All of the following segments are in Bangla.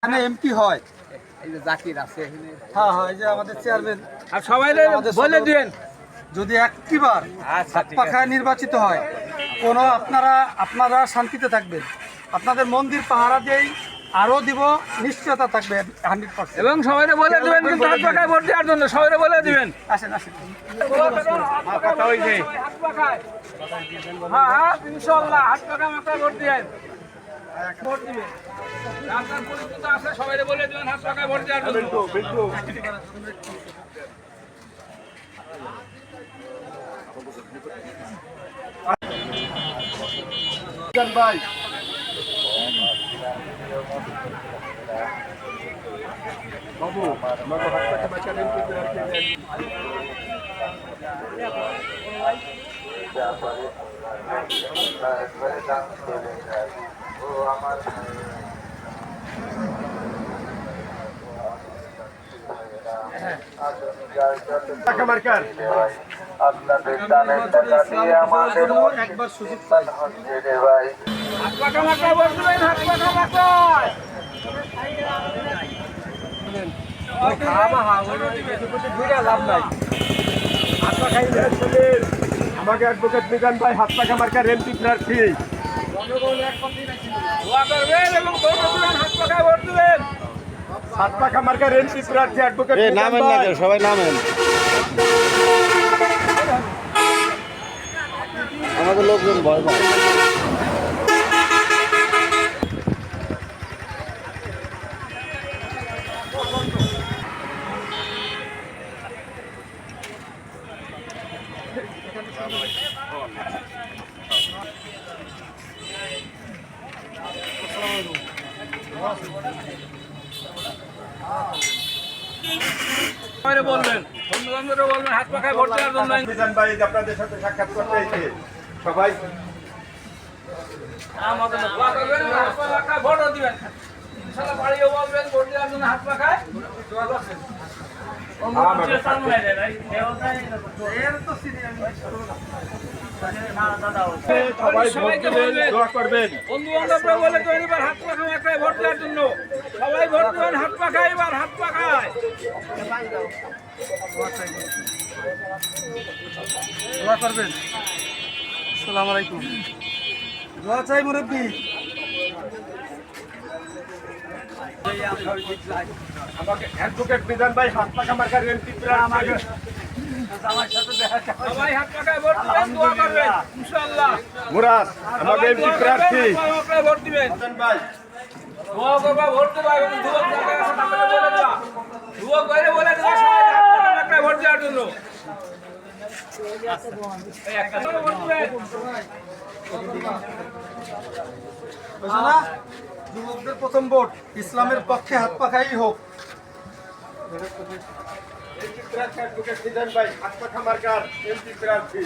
এখানে এমপি হয়, এই যে জাকির আছে এখানে। হ্যাঁ হ্যাঁ, এই যে আমাদের চেয়ারম্যান। আর সবাই বলে দিবেন যদি একটিবার আচ্ছা, ঠিক আছে। পাখায় নির্বাচিত হয়, কোনো আপনারা শান্তিতে থাকবেন। আপনাদের মন্দির পাহারা দিয়েই আরও দিব, নিশ্চয়তা থাকবে 100%। এবং সবাই বলে দিবেন, কিন্তু হাত পাখায় ভোট দেওয়ার জন্য সবাই বলে দিবেন। আসেন আসেন। কথা হয়েছে, হ্যাঁ হ্যাঁ, ইনশাআল্লাহ হাত পাখায় মাথায় ভোট দিবেন, ভোট দিবেন। আপনার পরিচিত আছে, সবাই বলে দিবেন হাত পাখায় ভোট দেওয়ার জন্য। ভাই বাবু আমাকে হাত টাকা বাঁচা দেন তো টাকা মার্কার একবার সুযোগ পাই। হাত পাখা মাথায় ভোট দিবেন, হাত পাখা মাথায়। লাভ নাই। আমাকে অ্যাডভোকেট মিজান ভাই হাত টাকা মার্কার এমপি প্রার্থী। দোয়া করবেন এবং ভোট দিবেন, হাত পাখায় ভোট দিবেন। হাত টাকা মার্কার এমপি প্রার্থী অ্যাডভোকেট নামেন না কেন, সবাই নামেন। আমাদের লোকজন ভয় পায়। সবাই বলবেন, বন্ধু বান্ধবরা বলবেন হাত পাখায় ভোট দেওয়ার জন্য। মিজান ভাই আপনাদের সাথে সাক্ষাৎ করতে এসেছে সবাই আমাদের দোয়া করবেন, হাত পাখায় ভোটও দিবেন। ইনশাআল্লাহ বাড়িও বলবেন ভোট দেওয়ার জন্য হাত পাখায়। সবাইকে বলবেন দোয়া করবেন। বন্ধু বান্ধবরা বলে তো এবার হাত পাখায় মাথায় ভোট দেওয়ার জন্য সবাই ভোট দেবেন, হাত পাখায়, এবার হাত পাখায়। দোয়া করবেন। আসসালামু আলাইকুম। দোয়া চাই মুরব্বী। আমাকে অ্যাডভোকেট মিজান ভাই হাত টাকা মার্কার এমপি প্রার্থী। সবাই হাত পাখায় ভোট দিবেন, দোয়া করবেন ইনশাআল্লাহ। মুরাদ আমাকে এমপি প্রার্থী সবাই ভোট দিবেন, মিজান ভাই দোয়া করবা, ভোট দেবা এবং যুবক যারা আছে তাদেরকে বলে দেবা, যুবক বাইরে বলে দেবা সবাই হাত পাখায় ভোট দেওয়ার জন্য। এই একটা করে ভোট দিবেন। বুঝছো না? যুবকদের প্রথম ভোট ইসলামের পক্ষে হাত পাখাই হোক। এমপি প্রার্থী অ্যাডভোকেট মিজান ভাই হাত টাকা মার্কার এমপি প্রার্থী।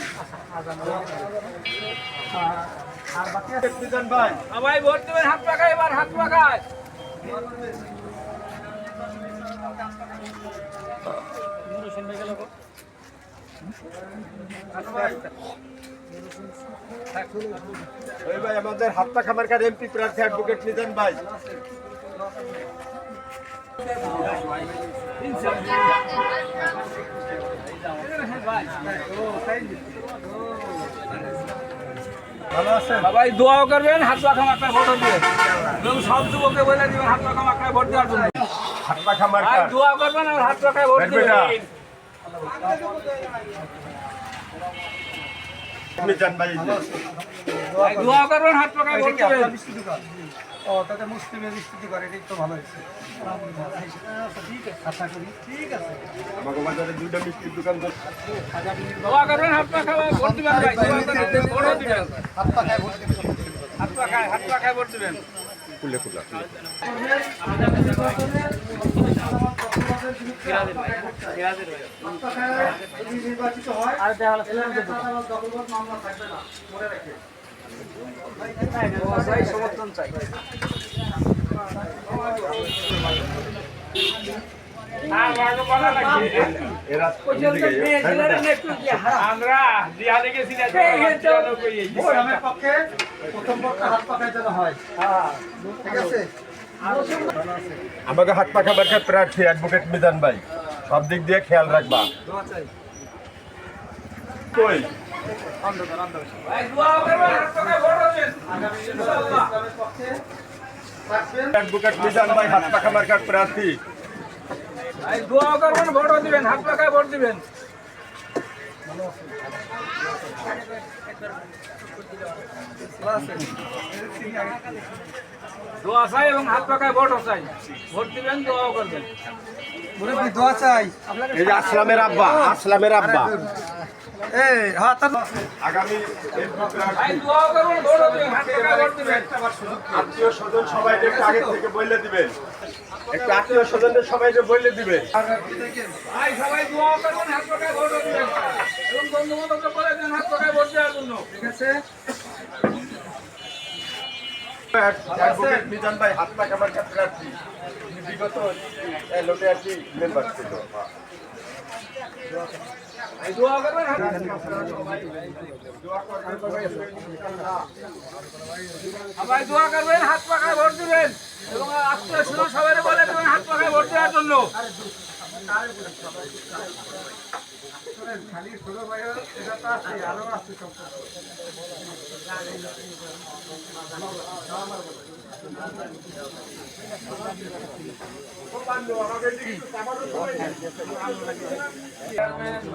আর বাকি মিজান ভাই সবাই ভোট দিবেন, হাত পাখায়, এবার হাত পাখায়। ওই ভাই আমাদের হাত টাকা মার্কার এমপি প্রার্থী অ্যাডভোকেট মিজান ভাই। ভালো আছেন? সবাই দোয়াও করবেন, হাত পাখা মাথায় ভোট দিবেন এবং সব যুবককে বলে দিবেন হাত পাখা মাথায় ভোট দেওয়ার জন্য। হাত টাকা আর মার্কার দোয়া করবেন আর হাত পাখায় ভোট দিবেন। মিজান ভাই ভাই দোয়া করবেন, হাত পাখায় ভোট এটা কি দিবেন। আপনার মিষ্টি দোকান? ও, তাতে মুসলিমের মিষ্টি করে, এটাই তো ভালো হয়েছে। আচ্ছা, ঠিক আছে, আশা করি ঠিক আছে। আমাকে বাজারে দুইটা মিষ্টির দোকান দোয়া করবেন, হাত পাখায় ভোট দিবেন ভাই, দোয়া করবেন, ভোটও দিবেন। হাত পাখায় ভোট দিতে হবে। হাত পাখায় ভোট দিবেন। খুলে খুলে যদি নির্বাচিত হয়, দখলবাদ মামলা থাকবে না, মনে রাখে। সমর্থন চাই। এরা আমরা জিহাদে গেছি না, ইসলামের পক্ষে প্রথম ভোটটা হাত পাখায় যেন হয়। ঠিক আছে? আমাকে হাত পাখা মার্কার প্রার্থী অ্যাডভোকেট মিজান ভাই, সব দিক দিয়ে খেয়াল রাখবা। কই ভাই দোয়া করবেন, হাত পাকায় ভোট দিবেন ইনশাআল্লাহ। অ্যাডভোকেট মিজান ভাই হাত পাখা মার্কার প্রার্থী। ভাই দোয়া করবেন, ভোট দিবেন, হাত পাকায় ভোট দিবেন। দোয়া চাই এবং হাত পাকায় ভোটও চাই। ভোট দিবেন, দোয়াও করবেন। মুরব্বী দোয়া চাই। এই যে আসলামের আব্বা, আসলামের আব্বা এই হ্যাঁ তার আগামী ভাই দোয়া করবেন, ভোটও দিবেন, হাত পাকায় ভোট দিবেন। আত্মীয় স্বজন সবাই একটু আগে থেকে বলে দিবেন, একটু আত্মীয় স্বজনদের সবাই বলে দিবেন। ভাই সবাই দোয়া করবেন, হাত পাকায় ভোটও দিবেন এবং বন্ধু বান্ধবকে বলে দেন হাত পাকায় ভোট দেওয়ার জন্য। ঠিক আছে। অ্যাডভোকেট মিজান ভাই হাত পাখা মার্কার প্রার্থী, বিগত লোটিআরটি মেম্বার ছিল। ভাই দোয়া করবেন, ভাই দোয়া করবেন, হাত পাকায় ভোট দিবেন এবং আত্মীয় স্বজন সবাই বলে দেবেন হাত পাকায় ভোট দেওয়ার জন্য।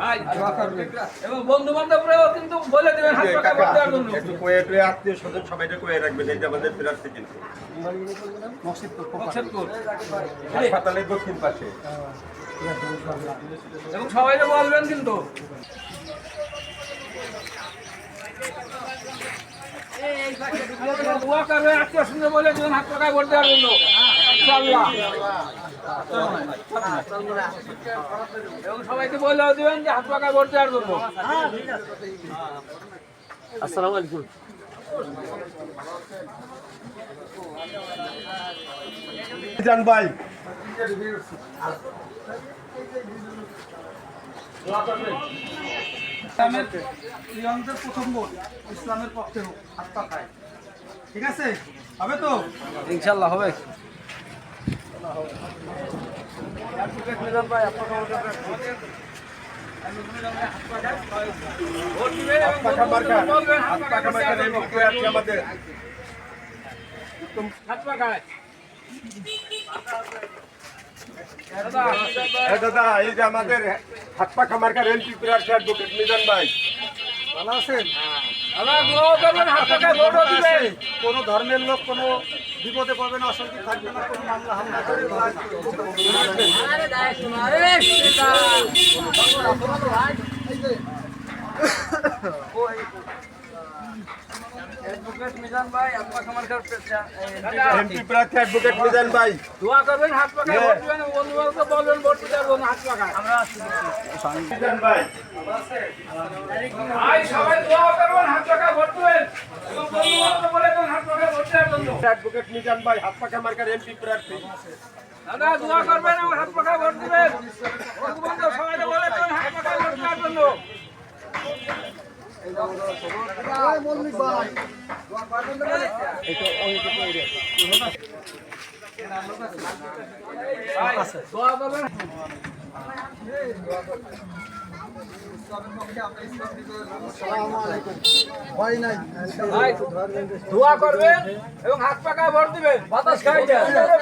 ভাই এবং বন্ধু বান্ধবরাও কিন্তু বলে দেবেন হাত পাকায় ভোট দেওয়ার জন্য। একটু কয়ে টয়ে আত্মীয় স্বজন সবাইটা কয়ে রাখবেন, এই যে আমাদের প্রার্থী কিন্তু বক্সেরপুর। হাসপাতালের দক্ষিণ পাশে। এবং সবাই বলবেন কিন্তু। দোয়া করবেন, আত্মীয় স্বজন বলে দেবেন হাত পাকায় ভোট দেওয়ার জন্য ইনশাআল্লাহ। এবং সবাইকে বলে দেবেন যে হাত পাকায় ভোট দেওয়ার জন্য। আসসালামু আলাইকুম। মিজান ভাই ইসলামের ইয়ংদের প্রথম ভোট ইসলামের পক্ষে হোক, হাত পাখায়। ঠিক আছে, হবে তো? ইনশাআল্লাহ হবে। ভোট দিবেন এবং পাখা মার্কার, বলবেন হাত হাত পাখা পাকায় ভোট মার্কার দেওয়ার জন্য। এমপি প্রার্থী আমাদের। হাত পাকায়। দাদা এই যে আমাদের হাত পাখা মার্কার এমপি প্রার্থী অ্যাডভোকেট মিজান ভাই, ভালো আছেন? আল্লাহ দোয়া করবেন, হাত পাকায় ভোটও দিবেন। কোনো ধর্মের লোক কোনো বিপদে পড়বে না, অশান্তি থাকবে না, কোনো মামলা হামলা করে এমপি প্রার্থী অ্যাডভোকেট মিজান ভাই। দোয়া করবেন, হাত পাকায় ভোট দিবেন এবং বন্ধু বান্ধবকে বলবেন ভোট দেওয়ার জন্য হাত পাকায়। মিজান ভাই ভাই সবাই দোয়া করবেন, হাত পাকায় ভোট দিবেন এবং বন্ধু বান্ধবকে বলে দেবেন হাত পাকায় ভোট দেওয়ার জন্য। অ্যাডভোকেট মিজান ভাই হাত পাখা মার্কার এমপি প্রার্থী। দাদা দোয়া করবেন এবং হাত পাকায় ভোট দিবেন। বন্ধু বান্ধব সবাই বলে দেবেন হাত পাকায় ভোট দেওয়ার জন্য। ভাই, দোয়া করবেন। ভাই দোয়া করবেন এবং হাত পাকায় ভোট দিবেন। বাতাস খাই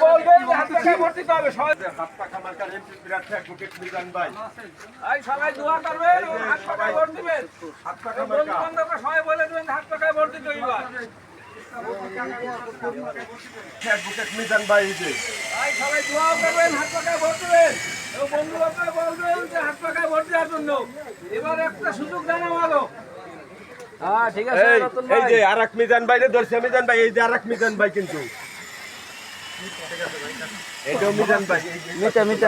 বলবেন যে হাত পাকায় ভোট দিতে হবে। সবাই হাত পাখা মার্কার এমপি প্রার্থী অ্যাডভোকেট মিজান ভাই, ভাই সবাই দোয়া করবেন এবং হাত পাকায় ভোট দিবেন। হাত পাখা বন্ধু মার্কা বান্ধবরা সবাই বলে দেবেন হাত পাকায় ভোট দিতে হইবা। অ্যাডভোকেট মিজান ভাই এই যে ভাই সবাই দোয়া করবেন, হাত পাকায় ভোট দিবেন এবং বন্ধু বান্ধব বলবেন যে হাত পাকায় ভোট দেওয়ার জন্য। এবার একটা সুযোগ দেন আমারও। হ্যাঁ ঠিক আছে রতন এই ভাই। যে আরেক মিজান ভাই রে ধরছে মিজান ভাই, এই যে আরেক মিজান ভাই কিন্তু এটাও মিজান ভাই। মিটা মিটা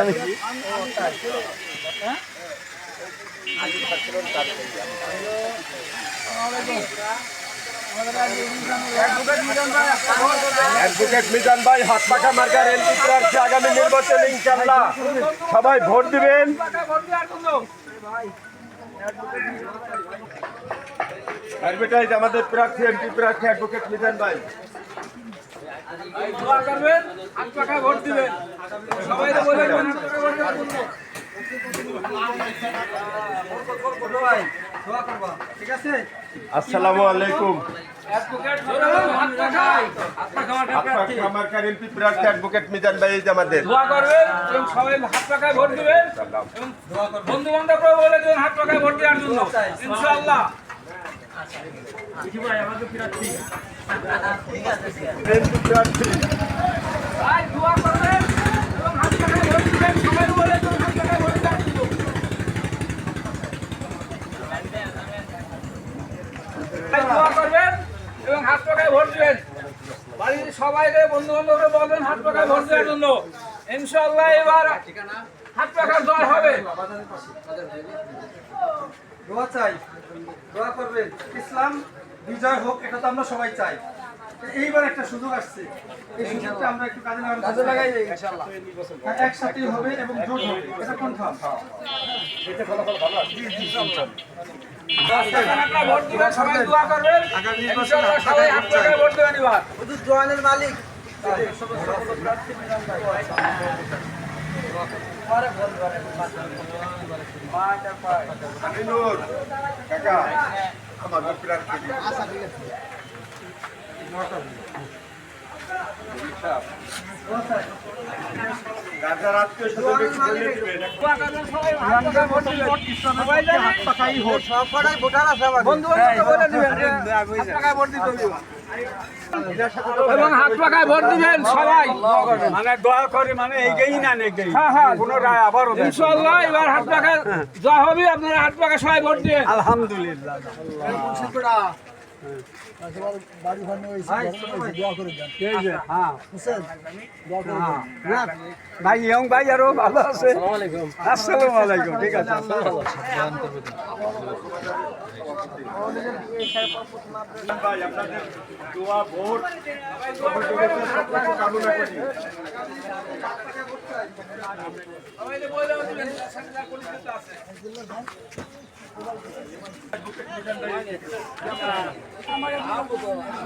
অ্যাডভোকেট মিজান ভাই হাত পাখা মার্কার এমপি প্রার্থী, আগামী নির্বাচনে ইনশাআল্লাহ সবাই ভোট দিবেন। হাত পাকায় ভোট দেওয়ার জন্য। অ্যাডভার্টাইজ আমাদের প্রার্থী এমপি প্রার্থী অ্যাডভোকেট মিজান ভাই। এই দোয়া করবেন, হাত পাখায় ভোট দিবেন। সবাই তো বলে দেবেন হাত পাখায় ভোট দেওয়ার জন্য। দোয়া করবা, ঠিক আছে? আসসালামু আলাইকুম। অ্যাডভোকেট ধরুন, হাত পাখায়। হাত পাখায় আপনার খামারকার এমপি প্রার্থী অ্যাডভোকেট মিজান ভাই এই যে আমাদের। দোয়া করবেন এবং সবাই হাত পাখায় ভোট দিবেন এবং বন্ধু বান্ধবরাও বলে দেবেন হাত পাখায় ভোট দেওয়ার জন্য ইনশাআল্লাহ। এমপি প্রার্থী ভাই দোয়া করবেন এবং হাত পাখায় ভোট দিবেন, সবাই বলে দেবেন হাত পাখায় ভোট দেওয়ার জন্য। ভাই দোয়া করবেন এবং হাত পাখায় ভোট দিবেন। বাড়ির সবাইকে বন্ধু বান্ধবরা বলবেন হাত পাখায় ভোট দেওয়ার জন্য ইনশাআল্লাহ। এবার হাত পাখার জয় হবে। দোয়া চাই, দোয়া করবেন, ইসলাম বিজয় হোক, এটা তো আমরা সবাই চাই। এইবার একটা সুযোগ আসছে, এই সুযোগটা আমরা একটু কাজে লাগাই ইনশাআল্লাহ। একসাথেই হবে এবং জোট হবে, এটা কনফার্ম। ভোট দিবেন, সবাই দোয়া করবেন ইনশাআল্লাহ, সবাই হাত পাখায় ভোট দেবেন এবার। আমিনুর কাকা আমাদের প্রার্থী গাজার আত্মীয় স্বজন একটু বলে দিবেন। দোয়া করবেন, সবাই হাত পাখায় ভোট দিবেন। সবাই জানেন বন্ধু বান্ধবকে বলে দিবেন যে হাত পাখায় ভোট দিতে হবে এবং হাত পাখায় ভোট দিবেন সবাই। মানে দোয়া করে মানে এইটাই না নেই হ্যাঁ হ্যাঁ পুনরায় আবারও ইনশাআল্লাহ এবার হাত পাখায় জয় হবে, আপনারা হাত পাখায় সবাই ভোট দিবেন। আলহামদুলিল্লাহ। ভাই ইয়ং ভাই আরো ভালো আছে। আসসালামু আলাইকুম। ঠিক আছে, ভাই আপনাদের দোয়া ভোট সহযোগিতা সবকিছু কামনা করি। সবাই তো বলে দিবেন সাথে পরিচিত আছে।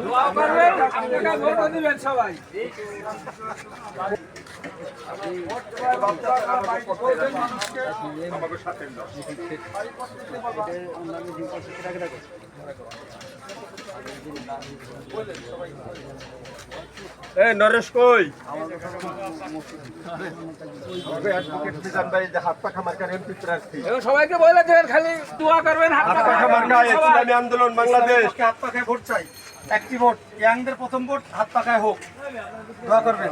দোয়া করবেন, হাত পাখায় ভোট দিবেন সবাই। আমাকে সাথে দাও। নরেশ কই অ্যাডভোকেট মিজান ভাই যে হাত পাখা মার্কার এমপি প্রার্থী। এবং সবাইকে বলে দেবেন খালি দোয়া করবেন, হাত হাত পাখা পাখায় মার্কা ইসলামী আন্দোলন বাংলাদেশ। হাত পাখায় ভোট চাই, একটি ভোট, ইয়াংদের প্রথম ভোট হাত পাখায় হোক, দোয়া করবেন।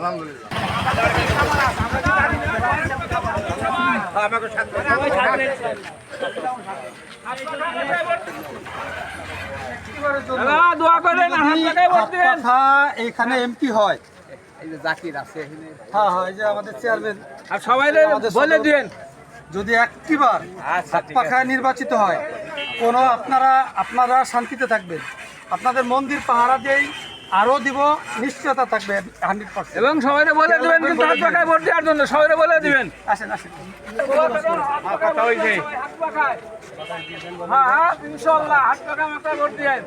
দোয়া করেন আর হাত পাখায় ভোট দিবেন। এখানে এমপি হয়, এই যে জাকির আছে এখানে। হ্যাঁ হ্যাঁ, এই যে আমাদের চেয়ারম্যান, আর সবাই বলে দিবেন যদি একটিবার হাত পাখায় নির্বাচিত হয়, কোনো আপনারা শান্তিতে থাকবেন, আপনাদের মন্দির পাহারা দিয়েই আরও দিব, নিশ্চয়তা থাকবে 100%। এবং সবাই বলে দিবেন কিন্তু হাত পাখায় ভোট দেওয়ার জন্য সবাই বলে দিবেন। আসেন আসেন, হাত পাখায় হ্যাঁ হ্যাঁ ইনশাআল্লাহ হাত পাখায় ভোট দিবেন।